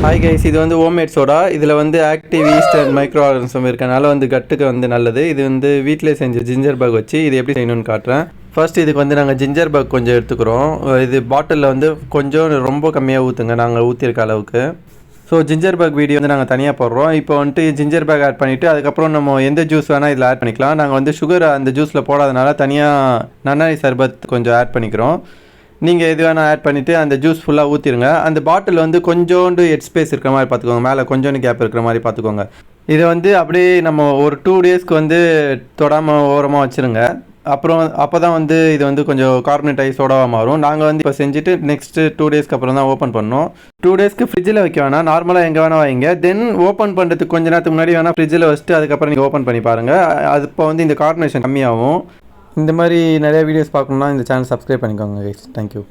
Hi guys, இது வந்து homemade soda. இதில் வந்து active yeast and micro organism இருக்கனால வந்து கட்டுக்கு வந்து நல்லது. இது வந்து வீட்டிலே செஞ்ச ஜிஞ்சர் பக் வச்சு இது எப்படி செய்யணும்னு காட்டுறேன். ஃபர்ஸ்ட் இதுக்கு வந்து நாங்கள் ஜிஞ்சர் பக் கொஞ்சம் எடுத்துக்கிறோம். இது பாட்டிலில் வந்து கொஞ்சம் ரொம்ப கம்மியாக ஊற்றுங்க, நாங்கள் ஊற்றிருக்க அளவுக்கு. ஸோ ஜிஞ்சர் பேக் வீடியோ வந்து நாங்கள் தனியாக போடுறோம். இப்போ வந்துட்டு ஜிஞ்சர் பேக் ஆட் பண்ணிவிட்டு அதுக்கப்புறம் நம்ம எந்த ஜூஸ் வேணால் இதில் ஆட் பண்ணிக்கலாம். நாங்கள் வந்து சுகர் அந்த ஜூஸில் போடாதனால தனியாக நன்னாரி சர்பத் கொஞ்சம் ஆட் பண்ணிக்கிறோம். நீங்கள் எது வேணால் ஆட் பண்ணிவிட்டு அந்த ஜூஸ் ஃபுல்லாக ஊற்றிடுங்க. அந்த பாட்டில் வந்து கொஞ்சோண்டு ஹெட் ஸ்பேஸ் இருக்கிற மாதிரி பார்த்துக்கோங்க, மேலே கொஞ்சோண்டு கேப் இருக்கிற மாதிரி பார்த்துக்கோங்க. இதை வந்து அப்படியே நம்ம ஒரு 2 டேஸ்க்கு வந்து தொடாமல் ஓரமாக வச்சுருங்க. அப்புறம் அப்போ தான் வந்து இது வந்து கொஞ்சம் கார்பனேட் ஆகி சோடாவாக மாறும். நாங்கள் வந்து இப்போ செஞ்சுட்டு நெக்ஸ்ட்டு 2 டேஸ்க்கு அப்புறம் தான் ஓப்பன் பண்ணோம். 2 டேஸ்க்கு ஃப்ரிட்ஜில் வைக்க வேணாம், நார்மலாக எங்கே வேணால் வைங்க. தென் ஓப்பன் பண்ணுறதுக்கு கொஞ்ச நேரத்துக்கு முன்னாடி வேணால் ஃப்ரிட்ஜில் வச்சுட்டு அதுக்கப்புறம் நீங்கள் ஓப்பன் பண்ணி பாருங்கள். அது இப்போ வந்து இந்த கார்பனேஷன் கம்மியாகும். இந்த மாதிரி நிறைய வீடியோஸ் பார்க்கணுன்னா இந்த சேனல் சப்ஸ்கிரைப் பண்ணிக்கோங்க கைஸ். தேங்க்யூ.